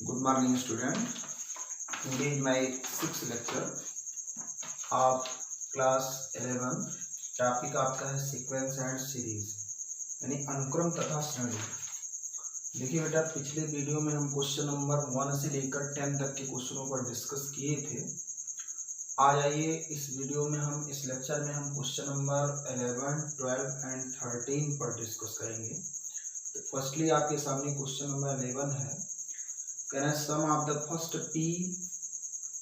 Good morning, student. Today is my sixth lecture of class 11. Topic आपका है sequence and series यानी अनुक्रम तथा श्रेणी। देखिए बेटा, पिछले वीडियो में हम क्वेश्चन नंबर 1 से लेकर 10 तक के क्वेश्चनों पर डिस्कस किए थे। आज आइए इस वीडियो में हम इस लेक्चर में हम क्वेश्चन नंबर 11, 12 एंड 13 पर डिस्कस करेंगे। तो फर्स्टली आपके सामने क्वेश्चन नंबर 11 है। Can I sum of the first P,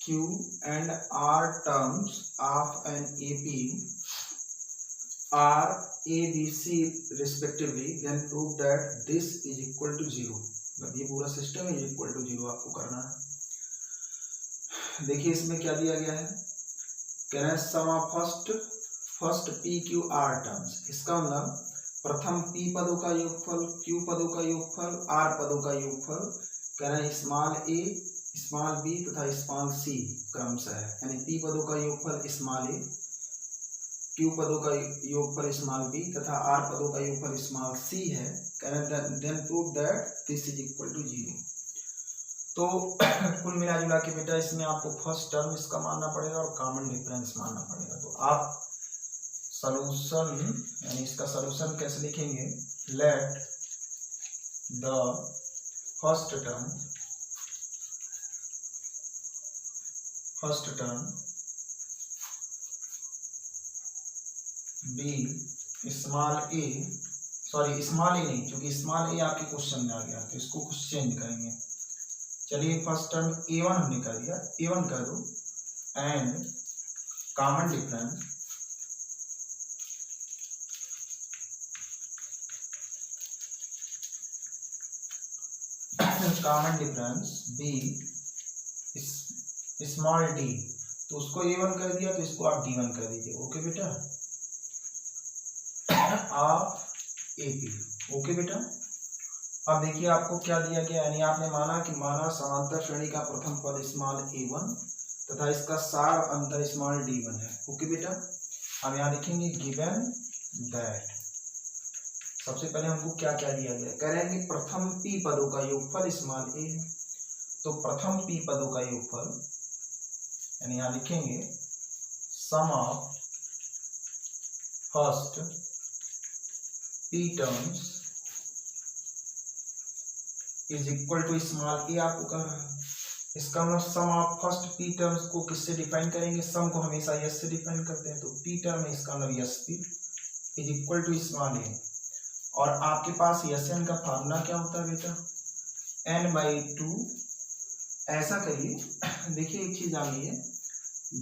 Q and R terms of an AP are A, B, C respectively, then prove that this is equal to 0। मतलब ये पूरा system is equal to 0 आपको करना है। देखिए इसमें क्या दिया गया है। Can I sum of first P, Q, R terms। इसका मतलब प्रथम P पदों का योगफल, Q पदों का योगफल, R पदों का योगफल कहना स्मॉल a, स्मॉल b तथा स्मॉल c क्रमशः है। यानी p पदों का योगफल स्मॉल a, q पदों का योगफल स्मॉल b तथा r पदों का योगफल स्मॉल c है। कहना then prove that this is equal to 0। तो कुल मिला जुला के बेटा इसमें आपको फर्स्ट टर्म इसका मानना पड़ेगा और कॉमन डिफरेंस मानना पड़ेगा। तो आप सॉल्यूशन यानी इसका सॉल्यूशन कैसे लिखेंगे। Let the first term be small a, sorry small a नहीं, क्योंकि स्मॉल ए आपके क्वेश्चन में आ गया तो इसको कुछ चेंज करेंगे। चलिए फर्स्ट टर्म A1 हमने कर दिया, A1 कर दो and common difference B small D, तो उसको A1 कर दिया तो इसको आप D1 कर दीजिए। ओके बेटा, आप AP। ओके बेटा, अब देखिए आपको क्या दिया गया, यानी आपने माना समांतर श्रेणी का प्रथम पद स्मॉल A1 तथा इसका सार अंतर स्मॉल D1 है। ओके बेटा, हम यहाँ लिखेंगे गिवन दैट। सबसे पहले हमको क्या क्या दिया गया, कह रहे हैं कि प्रथम P पदों का योगफल स्मॉल a है। तो प्रथम P पदों का योगफल यानी यहाँ लिखेंगे sum of first P terms is equal to small a आपको कह रहा है। इसका मतलब sum of first P terms को किससे डिफाइन करेंगे, सम को हमेशा s से डिफाइन करते हैं। तो P टर्म है, इसका मतलब sp is equal to small a। और आपके पास Sn का फार्मूला क्या होता है बेटा, n/2। ऐसा करिए, देखिए एक चीज जानिए,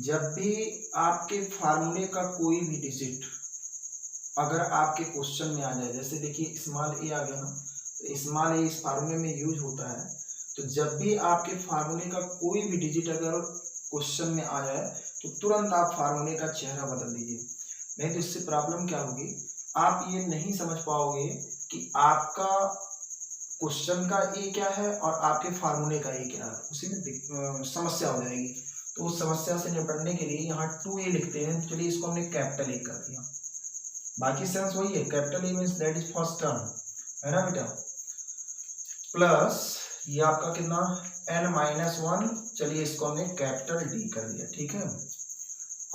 जब भी आपके फार्मूले का कोई भी डिजिट अगर आपके क्वेश्चन में आ जाए, जैसे देखिए स्मॉल a आ गया ना, तो स्मॉल a इस फार्मूले में यूज होता है। तो जब भी आपके फार्मूले का कोई भी डिजिट अगर क्वेश्चन में आ जाए तो तुरंत आप फार्मूले का चेहरा बदल दीजिए, नहीं तो इससे प्रॉब्लम क्या होगी, आप ये नहीं समझ पाओगे कि आपका क्वेश्चन का ए क्या है और आपके फार्मूले का ए क्या है, उसी में समस्या हो जाएगी। तो उस समस्या से निपटने के लिए यहाँ 2a लिखते हैं। तो चलिए इसको हमने कैपिटल ए कर दिया, बाकी सेंस वही है, capital A means that is first term, है ना बेटा, प्लस ये आपका कितना n-1। चलिए इसको हमने कैपिटल डी कर दिया, ठीक है।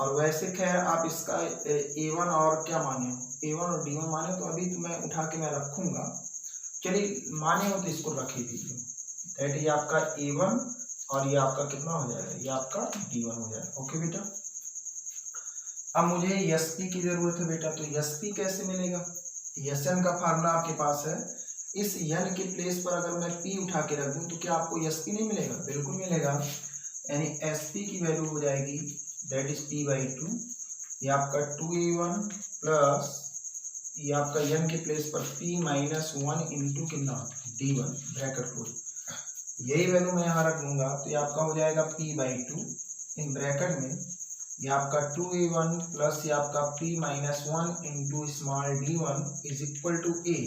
और वैसे खैर आप इसका A1 और क्या माने हो, A1 और D1 माने, तो अभी तो मैं उठा के मैं रखूंगा। चलिए माने हो तो इसको रख ही दीजिए, दैट ये आपका A1 और ये आपका कितना हो जाएगा, ये आपका D1 हो जाएगा। ओके बेटा, अब मुझे SP की जरूरत है बेटा। तो SP कैसे मिलेगा, Sn का फार्मूला आपके पास है, इस n के प्लेस पर अगर मैं P उठा के रख दूं तो क्या आपको SP नहीं मिलेगा, बिल्कुल मिलेगा। यानी SP की वैल्यू हो जाएगी दैट इज P/2। ये आपका 2a1 प्लस ये आपका n के प्लेस पर P-1 इंटू कितना D1 ब्रैकेट क्लोज। यही वैल्यू मैं यहाँ रख दूंगा तो ये आपका हो जाएगा P/2 इन ब्रैकेट में ये आपका 2a1 प्लस ये आपका P-1 into small D1 is equal to a।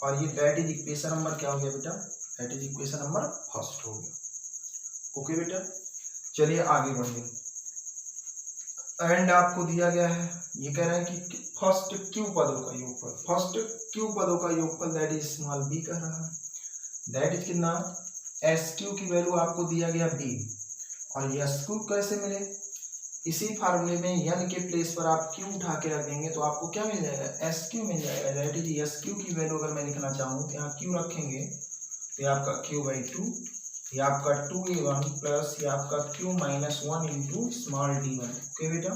और ये दैट इज इक्वेशन नंबर क्या हो गया बेटा, that is equation number first हो गया। ओके बेटा, चलिए आगे बढ़िए। एंड आपको दिया गया है, ये कह रहा है कि फर्स्ट Q पदों का योगफल, फर्स्ट Q पदों का योगफल दैट इज स्मॉल b कह रहा है, दैट इज कितना एस क्यू की वैल्यू आपको दिया गया बी, और एस क्यू कैसे मिले, इसी फार्मूले में n के प्लेस पर आप q उठा के रख देंगे तो आपको क्या मिल जाएगा, एस क्यू मिल जाएगा। दैट इज एस क्यू की वैल्यू अगर मैं लिखना चाहूँ तो यहाँ q रखेंगे तो ये आपका q/2, ये आपका 2a1 प्लस ये आपका q minus 1 into small d1। Okay बेटा,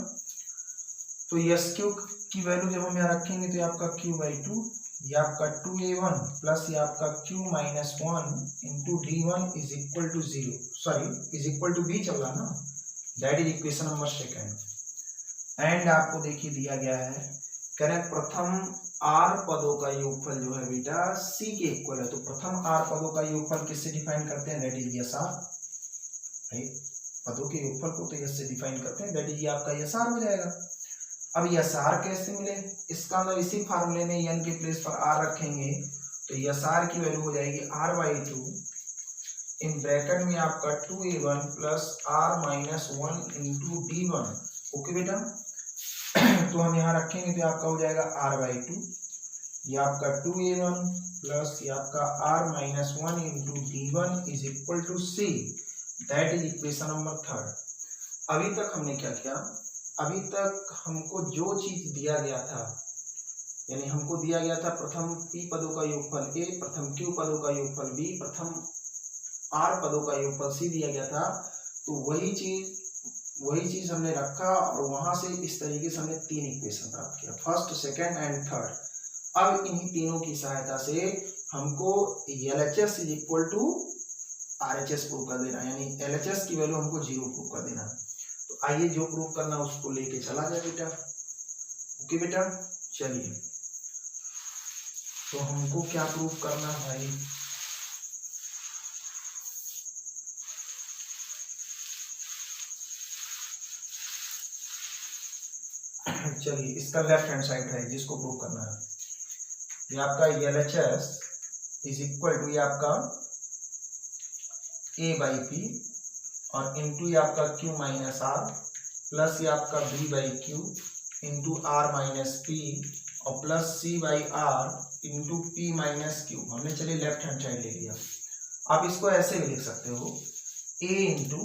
तो एस क्यू की वैल्यू जब हम यहाँ रखेंगे तो ये आपका q/2, ये आपका 2a1 प्लस ये आपका q minus 1 into d1 is equal to 0, sorry is equal to b चल रहा ना, that is equation number second. And आपको देखिए दिया गया है, कह रहे प्रथम r पदों का योगफल जो है बेटा c के इक्वल है। तो प्रथम r पदों का योगफल किससे डिफाइन करते हैं, दैट इज यसार, राइट, पदों के योगफल को तो यस से डिफाइन करते हैं, दैट इज ये आपका यसार हो जाएगा। अब यसार कैसे मिले, इसका मतलब इसी फार्मूले में n के प्लेस पर r रखेंगे तो यसार की वैल्यू हो जाएगी r/2 इन ब्रैकेट में आपका 2a1 plus r minus 1 into d1। Okay बेटा, तो हम यहाँ रखेंगे तो आपका हो जाएगा r/2, ये आपका 2a1 प्लस ये आपका r minus 1 into d1 is equal to c, that is equation number third. अभी तक हमने क्या किया, अभी तक हमको जो चीज दिया गया था, यानी हमको दिया गया था प्रथम p पदों का योगफल a, प्रथम q पदों का योगफल b, प्रथम r पदों का योगफल c दिया गया था, तो वही चीज हमने रखा और वहां से इस तरीके से हमने तीन इक्वेशन प्राप्त किया, फर्स्ट सेकंड एंड थर्ड। अब इन्हीं तीनों की सहायता से हमको LHS is equal to RHS prove कर देना, यानी LHS की वैल्यू हमको 0 प्रूव कर देना। तो आइए जो प्रूव करना उसको लेके चला जाए बेटा। ओके बेटा, चलिए तो हमको क्या प्रूव करना है भाई, चलिए इसका लेफ्ट हैंड साइड है जिसको प्रूव करना है, ये आपका LHS इज इक्वल टू ये आपका a/p और इंटू ये आपका q माइनस r प्लस ये आपका b/q into r minus p और plus c/r into p minus q। हमने चलिए लेफ्ट हैंड साइड ले लिया। आप इसको ऐसे भी लिख सकते हो, a इंटू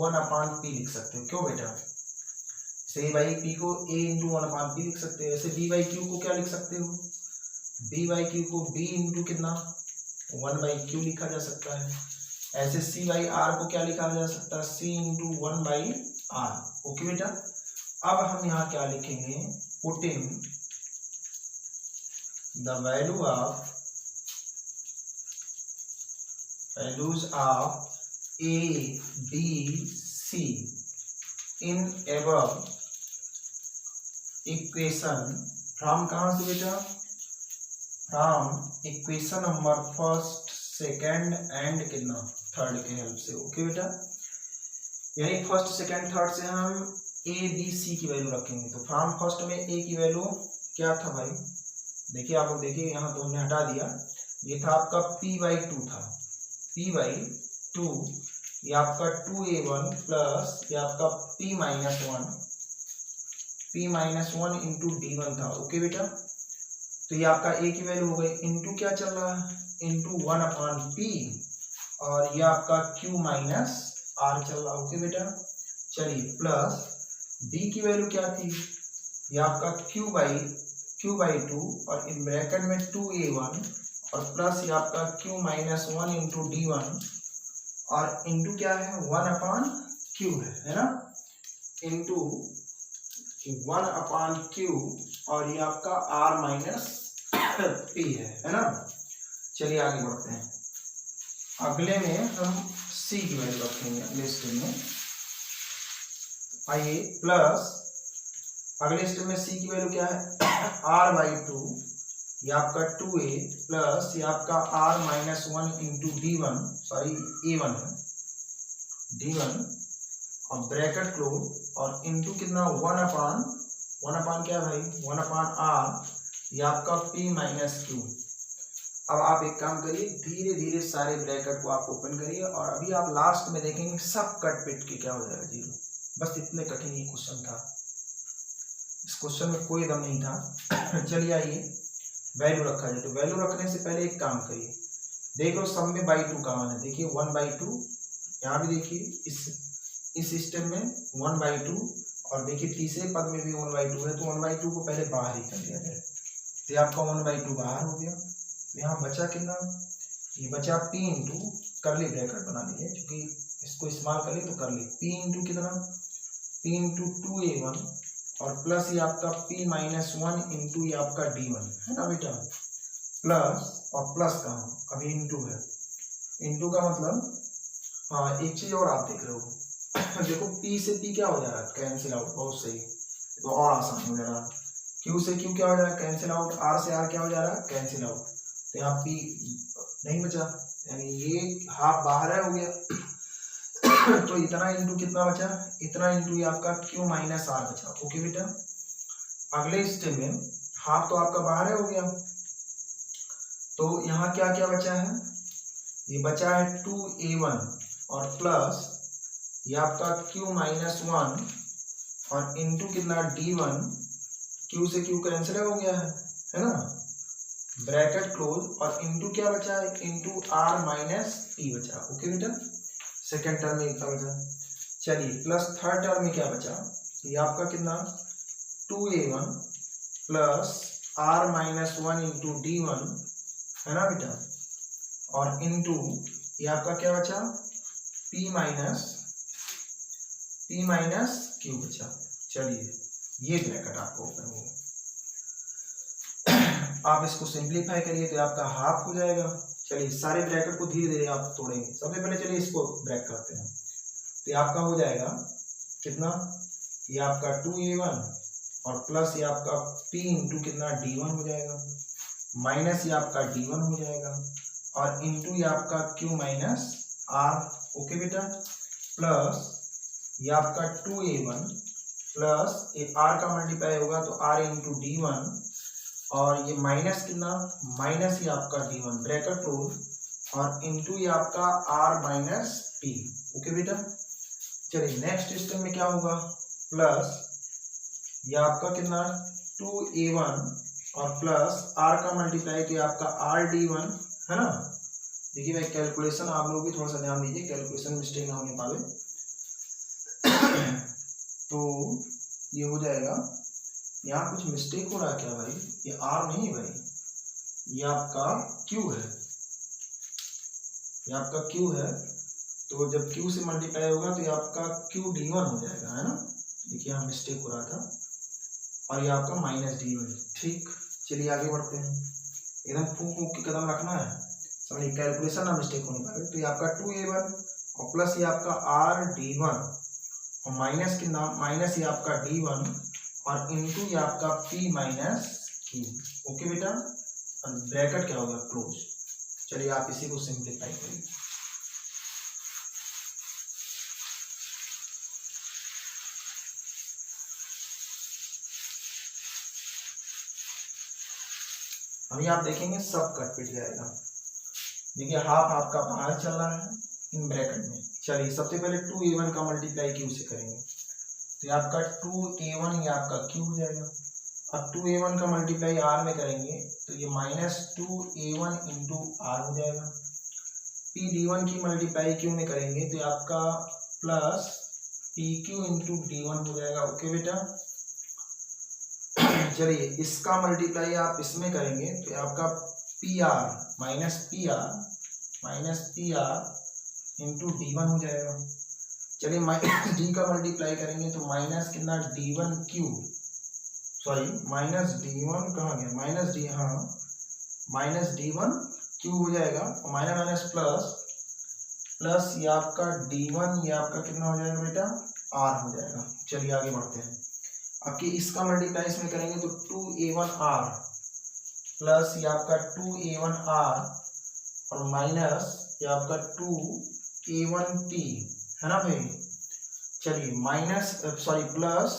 1/p लिख सकते हो। क्यों बेटा, a/p को a इंटू 1/p लिख सकते हो। ऐसे b/q को क्या लिख सकते हो, b/q को b इंटू कितना 1/q लिखा जा सकता है। ऐसे c/r को क्या लिखा जा सकता है, c इंटू 1/r। ओके बेटा, अब हम यहाँ क्या लिखेंगे, putting the values of a b c in above equation from, कहाँ से बेटा, from equation number first second and कितना थर्ड के हेल्प से। ओके बेटा, यानी फर्स्ट सेकंड थर्ड से हम a b c की वैल्यू रखेंगे। तो फ्रॉम फर्स्ट में a की वैल्यू क्या था भाई, देखिए आप लोग देखिए, यहाँ तो हमने हटा दिया, ये था आपका p/2 था, p/2 ये आपका 2a1 प्लस ये आपका p माइनस 1 इंटू d1 था। ओके बेटा, तो ये आपका a की वैल्यू हो गई, इंटू क्या चल रहा है, इंटू 1/p और ये आपका q माइनस r चल रहा है। ओके बेटा, चलिए प्लस b की वैल्यू क्या थी, ये आपका q/2 और इन ब्रैकेट में 2a1 और प्लस ये आपका q माइनस 1 इंटू d1 और इंटू क्या है 1/q है ना, इंटू 1/q और ये आपका r माइनस p है ना। चलिए आगे बढ़ते हैं, अगले में हम c की वैल्यू रखेंगे अगले स्टेप में। आइए प्लस अगले स्टेप में c की वैल्यू क्या है, r/2 ये आपका 2a प्लस ये आपका r minus 1 into d1, sorry a1 है, d1 और ब्रैकेट क्लोज और इंटू कितना 1/, क्या भाई 1/r ये आपका p माइनस q। अब आप एक काम करिए, धीरे धीरे सारे ब्रैकेट को आप ओपन करिए और अभी आप लास्ट में देखेंगे सब कट पिट के क्या हो जाएगा 0। बस इतने कठिन ये क्वेश्चन था, इस क्वेश्चन में कोई दम नहीं था। चलिए आइए वैल्यू रखा जाए, तो वैल्यू रखने से पहले एक काम करिए, देख लो सब में बाई टू कॉमन है, देखिए 1/2, यहाँ भी देखिए इस सिस्टम में 1/2, और देखिए तीसरे पद में भी 1/2 है, तो 1/2 को पहले बाहर ही कर दिया जाए, तो आपका 1/2 बाहर हो गया। यहाँ बचा कितना, ये बचा p इंटू करली ब्रैकेट बना लिए, क्योंकि इसको इस्तेमाल कर लिए तो कर लिए, p इंटू कितना, p इंटू 2a1 और प्लस ये आपका p माइनस 1 इंटू ये आपका d1 है ना बेटा, प्लस और प्लस कहाँ, अभी इंटू है, इंटू का मतलब हाँ एक चीज और आप देख रहे हो देखो p से p क्या हो जा रहा है, कैंसिल आउट, बहुत सही, तो और आसान हो जा रहा है, q से q क्या हो जा रहा है, कैंसिल आउट, r से r क्या हो जा रहा है, कैंसिल आउट, तो यहाँ p नहीं बचा, यानी ये हाफ बाहर है, हो गया तो इतना इंटू कितना बचा, इतना इंटू ये आपका q माइनस r बचा। ओके बेटा, अगले स्टेप में हाफ तो आपका बाहर है, हो गया, तो यहाँ क्या क्या बचा है, ये बचा है 2a1 और प्लस ये आपका q माइनस 1 और इंटू कितना d1, q से q कैंसिल हो गया है ना, ब्रैकेट क्लोज, और इंटू क्या बचा है, इंटू r माइनस p बचा। ओके बेटा, सेकेंड टर्म में इतना बचा। चलिए प्लस थर्ड टर्म में क्या बचा, ये आपका कितना 2a1 plus r minus 1 into d1 है ना बेटा, और इंटू ये आपका क्या बचा p माइनस q बचा। चलिए ये ब्रैकेट आपको ओपन हो गया, आप इसको सिंप्लीफाई करिए तो आपका हाफ हो जाएगा। चलिए सारे ब्रैकेट को धीरे धीरे आप तोड़ेंगे, सबसे पहले चलिए इसको ब्रेक करते हैं, तो आपका हो जाएगा कितना, ये आपका 2a1 और प्लस ये आपका p इंटू कितना d1 हो जाएगा, माइनस ये आपका d1 हो जाएगा, और इंटू ये आपका q माइनस r। ओके बेटा, प्लस ये आपका 2a1 प्लस ये r का मल्टीप्लाई होगा तो r इंटू d1, और ये माइनस कितना, माइनस ये आपका d1 ब्रैकेट क्लोज, और इंटू ये आपका r माइनस p। ओके बेटा, चलिए नेक्स्ट स्टेप में क्या होगा, प्लस ये आपका कितना 2a1 और प्लस r का मल्टीप्लाई तो ये आपका rd1 है ना। देखिए भाई कैलकुलेशन आप लोग भी थोड़ा सा ध्यान दीजिए, कैलकुलेशन मिस्टेक ना होने पावे तो ये हो जाएगा, यहाँ कुछ मिस्टेक हो रहा है क्या भाई, ये r नहीं है भाई, ये आपका q है, ये आपका q है, तो जब q से मल्टीप्लाई होगा तो ये आपका qd1 हो जाएगा है ना। देखिए यहाँ मिस्टेक हो रहा था, और ये आपका माइनस d1। ठीक, चलिए आगे बढ़ते हैं, एकदम फूक फूक के कदम रखना है, समझिए कैलकुलेशन ना मिस्टेक होने पाए। तो ये आपका 2a1 और प्लस ये आपका rd1 और माइनस कितना, माइनस ये आपका d1 और इंटू ये आपका p माइनस q। ओके बेटा, और ब्रैकेट क्या होगा क्लोज। चलिए आप इसी को सिंप्लीफाई करिए, अभी आप देखेंगे सब कट पिट जाएगा। देखिए हाफ आपका बाहर चल रहा है इन ब्रैकेट में। चलिए सबसे पहले 2a1 का मल्टीप्लाई q से करेंगे, तो ये आपका 2a1 ये आपका q हो जाएगा। अब 2a1 का मल्टीप्लाई r में करेंगे तो ये माइनस 2a1 इंटू r हो जाएगा। pd1 की मल्टीप्लाई q में करेंगे तो ये आपका प्लस pq इंटू d1 हो जाएगा। ओके बेटा, चलिए इसका मल्टीप्लाई आप इसमें करेंगे तो आपका pr minus pr into d1 हो जाएगा। चलिए माइनस d का मल्टीप्लाई करेंगे तो माइनस कितना d1q, सॉरी माइनस d1 कहाँ गया, माइनस d, हाँ माइनस d1q हो जाएगा, और माइनस माइनस प्लस ये आपका d1 ये आपका कितना हो जाएगा बेटा r हो जाएगा। चलिए आगे बढ़ते हैं, आपके इसका मल्टीप्लाई इसमें करेंगे तो 2a1r प्लस ये आपका 2a1r और माइनस ये आपका 2a1p है ना भाई। चलिए minus sorry plus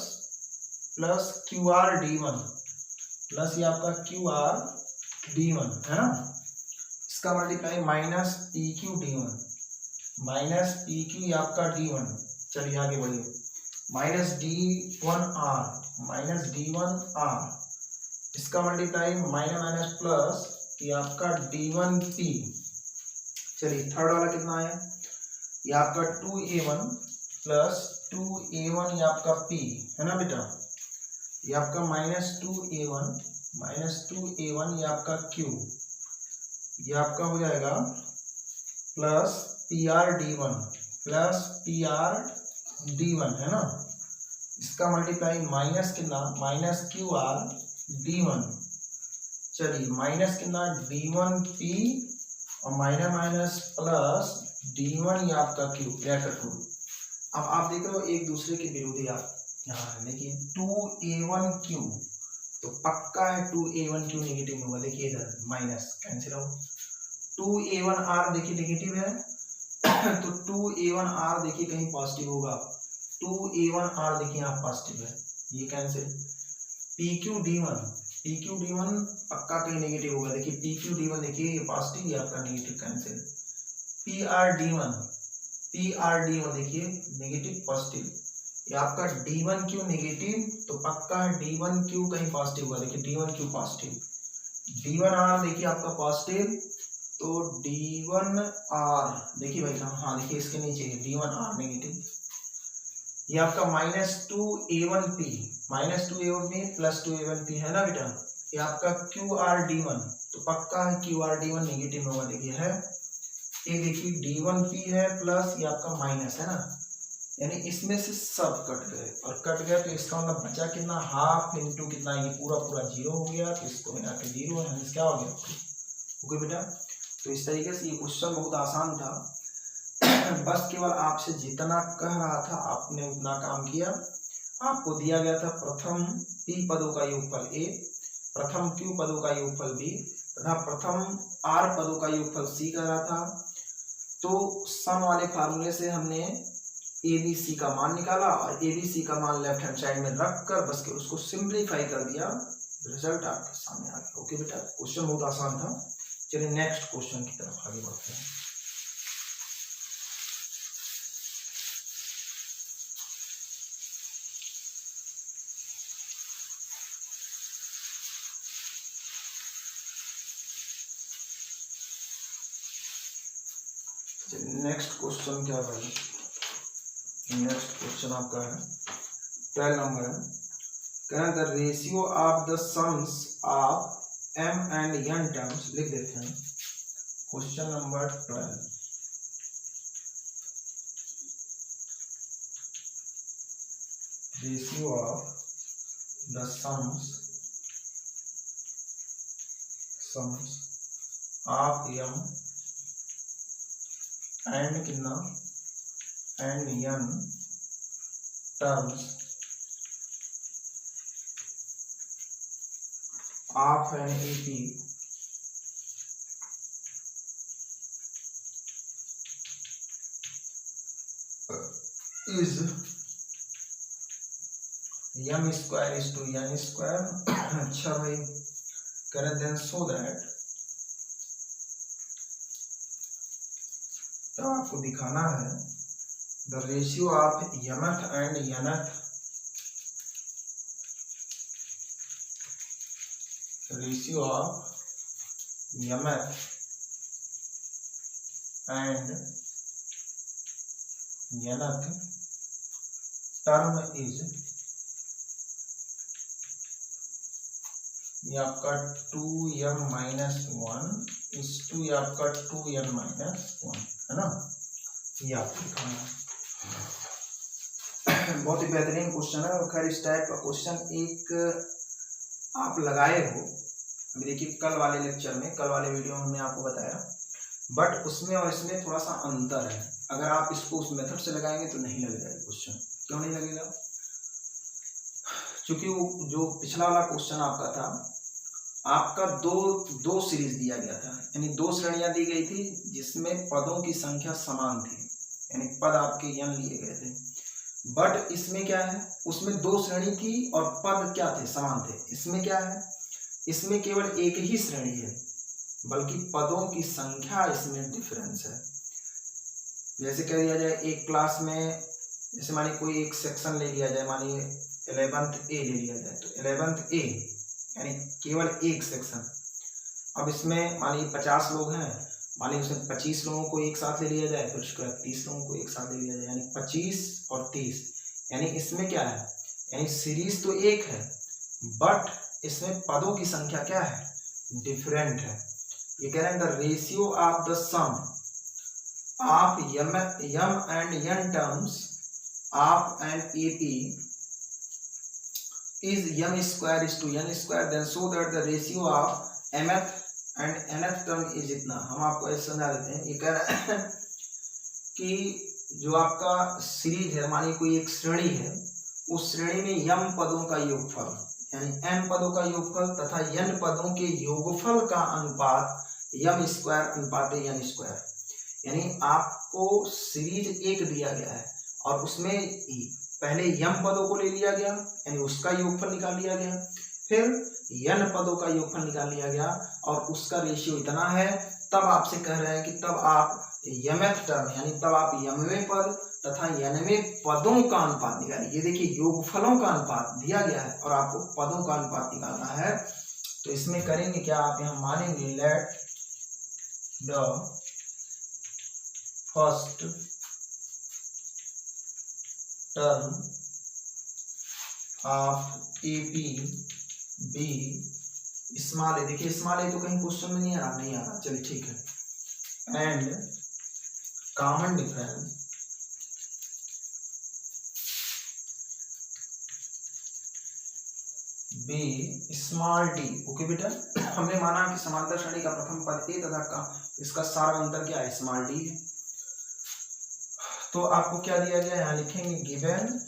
qrd1 plus ये आपका qrd1 है ना, इसका multiply minus pqd1 minus pq ये आपका d1। चलिए आगे बढ़िए, माइनस d1r इसका मल्टीप्लाई माइनस प्लस ये आपका d1p चलिए थर्ड वाला कितना आया, ये आपका 2a1 प्लस 2a1 ये आपका p है ना बेटा, ये आपका -2a1 ये आपका q, ये आपका हो जाएगा प्लस PR d1 है ना, इसका मल्टीप्लाई माइनस कितना -QR d1, चलिए माइनस कितना d1p और माइनस प्लस d1 ये आपका q ब्रैकेट रूल। अब आप देख रहे हो एक दूसरे के विरोधी आप यहाँ देखिए 2a1q तो पक्का है 2a1q नेगेटिव में होगा, देखिए इधर माइनस कैंसिल हो, 2a1r देखिए नेगेटिव है तो 2a1r देखिए कहीं पॉजिटिव होगा, 2a1r देखिए यहाँ पॉजिटिव है, ये कैंसिल, pq d1 पक्का कहीं नेगेटिव होगा, देखिए pq d1 देखिए ये पॉजिटिव ये आपका नेगेटिव कैंसिल, pr d1 देखिए नेगेटिव पॉजिटिव, ये आपका d1q नेगेटिव तो पक्का है d1q कहीं पॉजिटिव होगा, देखिए d1q पॉजिटिव, d1r देखिए आपका पॉजिटिव तो d1r देखिए भाई हाँ देखिए इसके नीचे d1r नेगेटिव, ये आपका -2a1p प्लस 2a1p है ना बेटा, ये आपका qrd1 तो पक्का है qrd1 नेगेटिव होगा, देखिए है ये देखिए d1p है प्लस ये आपका माइनस है ना, यानी इसमें से सब कट गए और कट गया तो इसका मतलब बचा कितना हाफ इंटू कितना, ये पूरा जीरो हो गया तो इसको मिला के जीरो है, क्या हो गया ओके बेटा। तो इस तरीके से ये क्वेश्चन बहुत आसान था, बस केवल आपसे जितना कह रहा था आपने उतना काम किया। आपको दिया गया था प्रथम p पदों का योगफल a, प्रथम q पदों का योगफल b तथा प्रथम r पदों का योगफल c कर रहा था। तो सम वाले फार्मूले से हमने ABC का मान निकाला और ABC का मान लेफ्ट हैंड साइड में रख कर बस के उसको सिंप्लीफाई कर दिया, रिजल्ट आपके सामने आ गया। ओके बेटा क्वेश्चन बहुत आसान था। चलिए नेक्स्ट क्वेश्चन की तरफ आगे बढ़ते हैं। नेक्स्ट क्वेश्चन क्या भाई, नेक्स्ट क्वेश्चन आपका है 12 नंबर है, कहना the ratio of the sums of m and n terms, लिख देते हैं question number 12। Ratio of the sums of m and कितना and n terms of an AP is m square is to n square। अच्छा भाई करें then so that, तो आपको दिखाना है the ratio of mth and nth, ratio of mth and nth term is, ये आपका 2m माइनस 1 इस टू ये आपका 2n माइनस 1 है ना, ये आपको दिखाना है। बहुत ही बेहतरीन क्वेश्चन है और खैर इस टाइप का क्वेश्चन एक आप लगाए हो, अभी देखिए कल वाले लेक्चर में, कल वाले वीडियो में हमने आपको बताया, बट उसमें और इसमें थोड़ा सा अंतर है। अगर आप इसको उस मेथड से लगाएंगे तो नहीं लगेगा ये क्वेश्चन। क्यों नहीं लगेगा? क्योंकि वो जो पिछला वाला क्वेश्चन आपका था, आपका दो सीरीज दिया गया था, यानी दो श्रेणियां दी गई थी जिसमें पदों की संख्या समान थी, यानी पद आपके n लिए गए थे। बट इसमें क्या है, उसमें दो श्रेणी थी और पद क्या थे, समान थे। इसमें क्या है, इसमें केवल एक ही श्रेणी है बल्कि पदों की संख्या इसमें डिफरेंस है। जैसे कह दिया जाए एक क्लास में, जैसे मानिए कोई एक सेक्शन ले लिया जाए, मानिए 11th A ले लिया जाए, तो 11th A यानी केवल एक सेक्शन। अब इसमें मानिए 50 लोग हैं मान लीजिए उसमें 25 लोगों को एक साथ ले लिया जाए, फिर उसके बाद 30 लोगों को एक साथ ले लिया जाए, यानी 25 और 30, यानी इसमें क्या है, यानी सीरीज तो एक है बट इसमें पदों की संख्या क्या है, डिफरेंट है। ये कह रहे हैं the ratio of the sum of M and N terms of an AP is m square is to n square, then so that the ratio of mth and nth term is इतना। हम आपको ऐसे समझा देते हैं। ये कह रहा है कि जो आपका सीरीज है, मानिए कोई एक श्रेणी है, उस श्रेणी में m पदों का योगफल यानी n पदों का योगफल तथा n पदों के योगफल का अनुपात m स्क्वायर अनुपात n स्क्वायर, यानी आपको सीरीज एक दिया गया है और उसमें पहले यम पदों को ले लिया गया यानी उसका योगफल निकाल लिया गया, फिर यन पदों का योगफल निकाल लिया गया और उसका रेशियो इतना है, तब आपसे कह रहे हैं कि तब आप यमथ टर्म यानी तब आप यमवें पद तथा यनवें पदों का अनुपात निकालिए। ये देखिए योगफलों का अनुपात दिया गया है और आपको पदों का अनुपात निकालना है। तो इसमें करेंगे क्या, आप यहाँ मानेंगे let the first term of A P be small a, देखिए स्मॉल ए तो कहीं क्वेश्चन में नहीं आ रहा, चलिए ठीक है, and common difference B small d. Okay बेटा, हमने माना कि समांतर श्रेणी का प्रथम पद ए तथा इसका सारा अंतर क्या है, स्मॉल डी है। तो आपको क्या दिया गया है, यहाँ लिखेंगे गिवन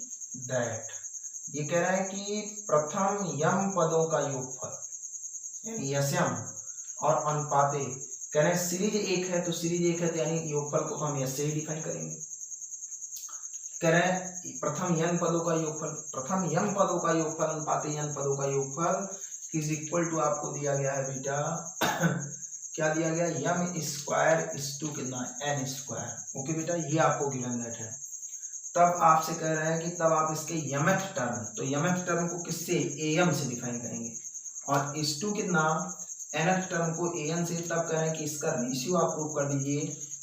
दैट, ये कह रहा है कि प्रथम यम पदों का योगफल यानी यस्यम और अनुपाते, कह रहे हैं सीरीज एक है तो सीरीज एक है तो यानी योगफल को हम यस से ही डिफाइन करेंगे। कह रहे हैं प्रथम यन पदों का योगफल, प्रथम यम पदों का योगफल अनुपाते यन पदों का योगफल इज इक्वल टू, आपको दिया गया है बेटा क्या दिया गया, यम स्क्वायर इज टू कितना, एन स्क्वायर। ओके बेटा, ये आपको गिवन दैट है। तब आपसे कह रहे हैं कि तब आप इसके यमथ टर्म, तो यमथ टर्म को किससे, एम से डिफाइन करेंगे और इस टू कितना, एनथ टर्म को एन से। तब कह रहे हैं कि इसका रेशियो आप प्रूव कर दीजिए,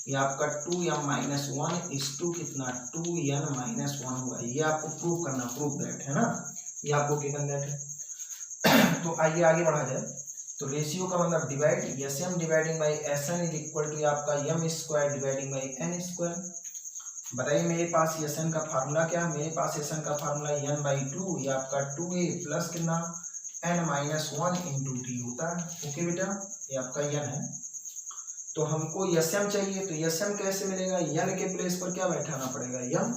ये आपका 2m-1 इस टू कितना 2n-1 हुआ, ये आपको प्रूव करना, प्रूव दैट है ना, ये आपको गिवन दैट है। तो आइए आगे बढ़ा जाए। तो रेशियो का मतलब divide, SM dividing by SN is equal to आपका M square dividing by N square. बताइए मेरे पास एसएन का फार्मूला क्या है, मेरे पास एसएन का फार्मूला n/2, ये आपका 2a प्लस कितना n-1 इंटू डी होता है। ओके बेटा, ये आपका n है। तो हमको एसएम चाहिए, तो एसएम कैसे मिलेगा, n के प्लेस पर क्या बैठाना पड़ेगा, m,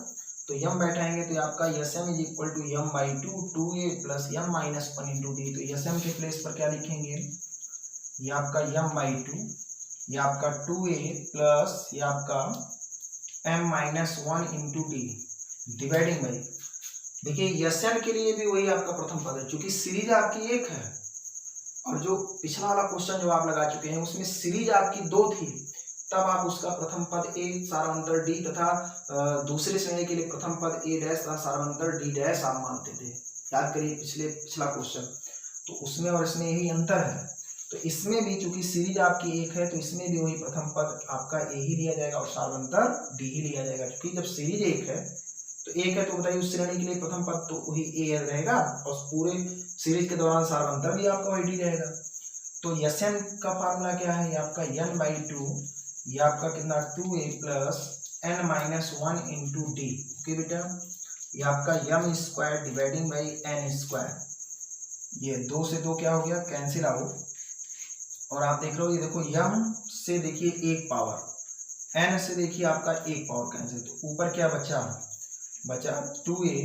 तो m बैठाएंगे तो आपका SM is equal to m/2 2a plus m-1 into d. तो एसएम के प्लेस पर क्या लिखेंगे, ये आपका m/2, ये आपका 2a प्लस ये आपका m-1 into d dividing by, देखिए एसएन के लिए भी वही आपका प्रथम पद है, क्योंकि सीरीज आपकी एक है और जो पिछला वाला क्वेश्चन जो आप लगा चुके हैं उसमें सीरीज आपकी दो थी, तब आप उसका प्रथम पद ए सारांतर डी तथा दूसरे श्रेणी के लिए प्रथम पद ए डैश तथा सारांतर डी डैश आप मानते थे। याद करिए पिछला क्वेश्चन, तो उसमें और इसमें यही अंतर है। तो इसमें भी चूंकि सीरीज आपकी एक है तो इसमें भी वही प्रथम पद आपका ए ही लिया जाएगा और सारांतर डी ही लिया जाएगा, क्योंकि जब सीरीज एक है तो बताइए उस श्रेणी के लिए प्रथम पद तो वही ए रहेगा और पूरे सीरीज के दौरान सारांतर भी आपका वही डी रहेगा। तो एसएन का फार्मूला क्या है, ये आपका n/2, ये आपका कितना 2a plus n-1 into d. Okay बेटा, ये आपका m square dividing by n square, ये 2 से 2 क्या हो गया, कैंसिल आउट, और आप देख रहे हो ये देखो m से देखिए एक पावर, n से देखिए आपका एक पावर कैंसिल, तो ऊपर क्या बचा 2a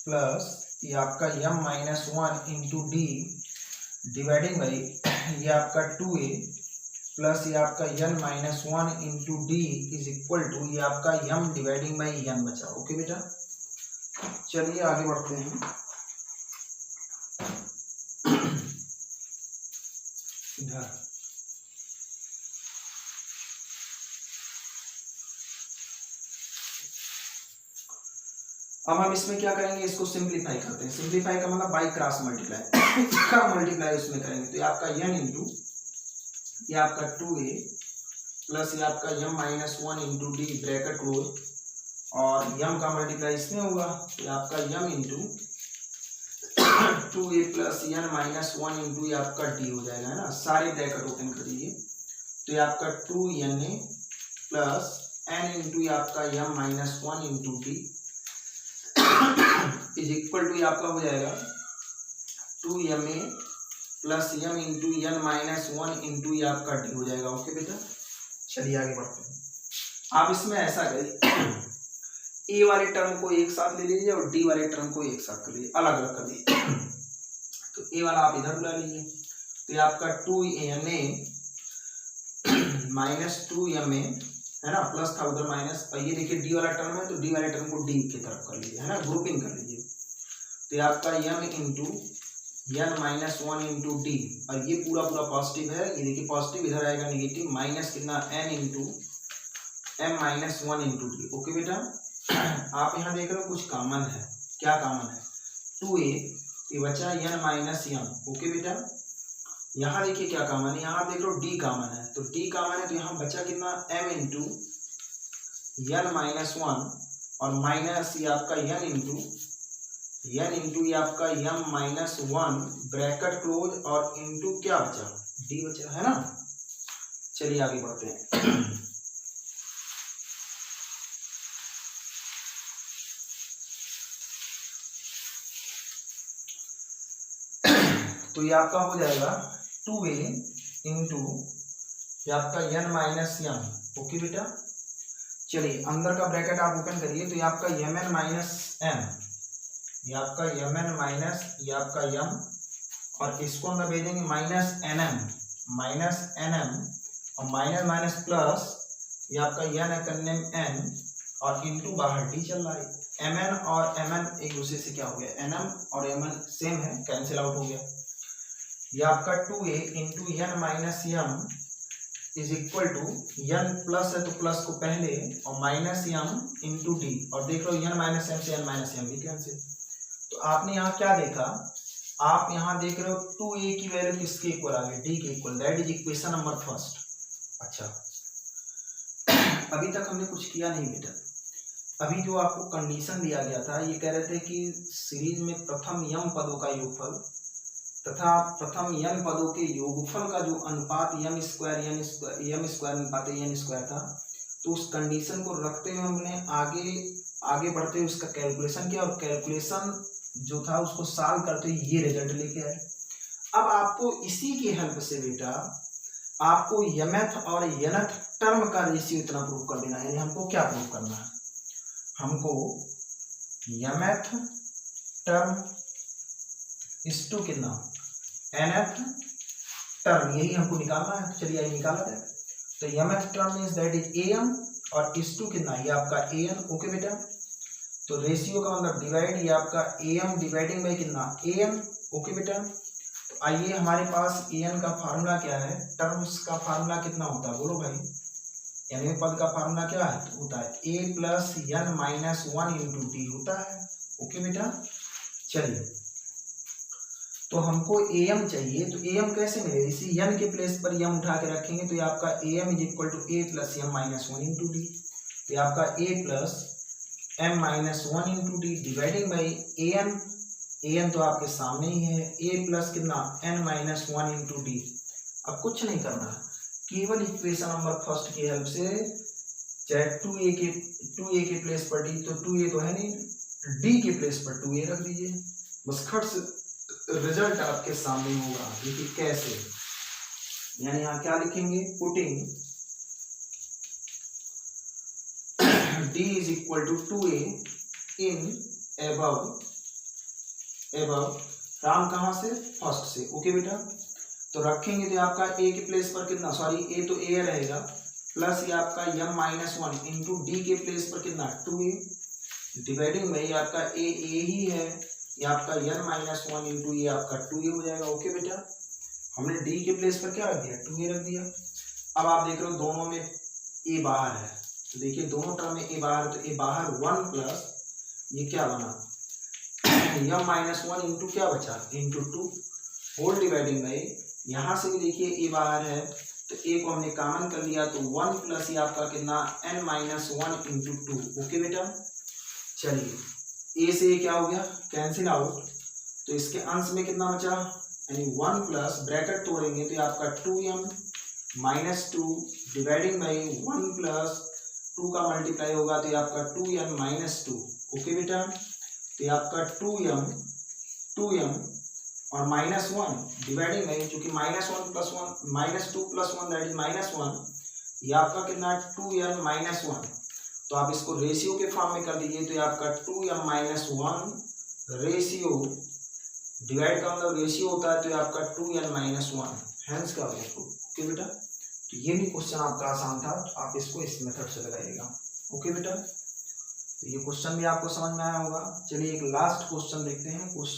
प्लस ये आपका m-1 into d dividing by ये आपका 2a प्लस ये आपका n-1 into D is equal to ये आपका m डिवाइडिंग बाई n बचा। ओके बेटा, चलिए आगे बढ़ते हैं। इधर अब हम इसमें क्या करेंगे, इसको सिंप्लीफाई करते हैं। सिंप्लीफाई का मतलब बाई क्रॉस मल्टीप्लाई का मल्टीप्लाई उसमें करेंगे, तो ये आपका n इंटू ये आपका 2a प्लस ये आपका M minus one into D bracket close, और यम का मल्टीप्लाई इसमें होगा तो आपका M into 2a plus N minus one into ये आपका डी हो जाएगा, है ना। सारे ब्रैकेट ओपन कर दीजिए तो ये आपका 2na प्लस एन इंटू ये आपका M minus one into D is equal to ये आपका हो जाएगा 2ma plus M into N minus one into ये आपका डी हो जाएगा। ओके बेटा, चलिए आगे बढ़ते हैं। आप इसमें ऐसा करिए, ए वाले टर्म को एक साथ ले लीजिए और डी वाले टर्म को एक साथ कर लीजिए, अलग अलग कर लीजिए। तो ए वाला आप इधर बुला लीजिए तो ये आपका 2na माइनस 2ma, है ना, प्लस था उधर माइनस, और ये देखिए डी वाला टर्म है तो डी वाले टर्म को डी की तरफ कर लीजिए, है ना, ग्रुपिंग कर लीजिए। तो ये आपका M into N minus one into D, और ये पूरा पूरा पॉजिटिव है, ये देखिए पॉजिटिव, इधर आएगा निगेटिव, माइनस कितना n into m minus one into d. Okay बेटा, आप यहाँ देख रहे हो कुछ कॉमन है, क्या कॉमन है, 2a, ये बचा एन माइनस एम। ओके बेटा, यहाँ देखिए क्या कॉमन है, यहाँ आप देख रहे हो डी कॉमन है, तो डी कॉमन है तो यहाँ बचा कितना m into N minus one, और माइनस ये आपका एन इंटू ये आपका m minus one bracket close, और इंटू क्या बचा, डी बचा, है ना। चलिए आगे बढ़ते हैं। तो ये आपका हो जाएगा 2a इंटू ये आपका एन माइनस एम। ओके बेटा, चलिए अंदर का ब्रैकेट आप ओपन करिए तो ये आपका एम एन माइनस एम, ये आपका एम एन माइनस ये आपका एम, और इसको अंदर भेजेंगे माइनस एन एम, और माइनस माइनस प्लस ये आपका एन और इंटू बाहर डी चल रहा है, एम एन और एम एन एक दूसरे से क्या हो गया, एन एम और एम एन सेम है, कैंसिल आउट हो गया। ये आपका 2a into N minus m is equal to n plus है तो प्लस को पहले, और माइनस एम इंटू डी, और देख लो एन माइनस एम से एन माइनस एम भी कैंसिल। तो आपने यहाँ क्या देखा, आप यहाँ देख रहे हो 2a की वैल्यू किसके इक्वल आ गई, डी के equal, that is equation number first. अच्छा, अभी तक हमने कुछ किया नहीं बेटा, अभी जो आपको कंडीशन दिया गया था, ये कह रहे थे कि सीरीज में प्रथम यम पदों का योगफल तथा प्रथम n पदों के योगफल का जो अनुपात यम स्क्वायर अनुपात n स्क्वायर था, तो उस कंडीशन को रखते हुए हमने आगे बढ़ते हुए उसका कैलकुलेशन किया, और कैलकुलेशन जो था उसको सॉल्व करते हुए ये रिजल्ट लेके आए। अब आपको इसी की हेल्प से बेटा आपको यमथ और यनथ टर्म का रेशियो इतना प्रूव कर देना है। यानी हमको क्या प्रूव करना है, हमको यमथ टर्म इस टू कितना nth टर्म, यही हमको निकालना है। चलिए ये निकाला जाए तो mth term means that is am, और इस टू कितना ये आपका an। ओके बेटा, तो रेशियो का मतलब डिवाइड, ये आपका am डिवाइडिंग बाई कितना am। ओके बेटा, तो आइए हमारे पास an का फार्मूला क्या है, टर्म्स का फार्मूला कितना होता है बोलो भाई, यानी पद का फार्मूला क्या है, होता है a plus N minus one into d होता है। ओके बेटा, चलिए तो हमको am चाहिए, तो am कैसे मिलेगा, इसी n के प्लेस पर m उठा के रखेंगे तो ये आपका am is equal to a plus m minus one into d, तो ये आपका a plus m minus one into d dividing by an तो आपके सामने ही है, a प्लस कितना n minus one into d. अब कुछ नहीं करना, केवल इक्वेशन नंबर फर्स्ट की हेल्प से, चाहे 2a के प्लेस पर d, तो 2a तो है नहीं, d के प्लेस पर 2a रख दीजिए, बस खट से रिजल्ट आपके सामने होगा। देखिए कैसे, यानी यहाँ क्या लिखेंगे, putting d is equal to 2a in above राम कहाँ से, फर्स्ट से। ओके बेटा, तो रखेंगे तो आपका a के प्लेस पर कितना, सॉरी a तो a रहेगा, प्लस ये आपका m minus one into D के प्लेस पर कितना 2a डिवाइडिंग में ये आपका a ही है, ये आपका n माइनस वन इंटू ये आपका 2a हो जाएगा। ओके बेटा, हमने d के प्लेस पर क्या रख दिया, 2a रख दिया। अब आप देख रहे हो दोनों में a बाहर है, तो देखिए दोनों टर्म में a बाहर, तो a बाहर 1 प्लस ये क्या बना m माइनस वन इंटू क्या बचा, इंटू 2 होल डिवाइडिंग में, यहाँ से भी देखिए a बाहर है तो ए को हमने कॉमन कर लिया तो 1 प्लस ये आपका कितना n माइनस 1 इंटू 2। ओके बेटा, चलिए ए से क्या हो गया कैंसिल आउट, तो इसके अंश में कितना बचा यानी 1 प्लस ब्रैकेट तोड़ेंगे तो ये आपका 2m minus 2 dividing by 1 plus 2 का मल्टीप्लाई होगा तो ये आपका 2m माइनस 2। ओके बेटा, तो ये आपका 2m और माइनस 1 डिवाइडिंग बाई चूंकि minus 1 plus 1 minus 2 plus 1 that is minus 1, ये आपका कितना 2m माइनस 1। तो आप इसको रेशियो के फॉर्म में कर दीजिए तो ये आपका 2m माइनस 1 रेशियो डिवाइड का मतलब रेशियो होता है तो ये आपका 2n माइनस 1 हैंस का होगा। ओके बेटा, तो ये भी क्वेश्चन आपका आसान था, तो आप इसको इस मेथड से लगाइएगा। ओके बेटा, तो ये क्वेश्चन भी आपको समझ में आया होगा। चलिए एक लास्ट क्वेश्चन देखते हैं। क्वेश्चन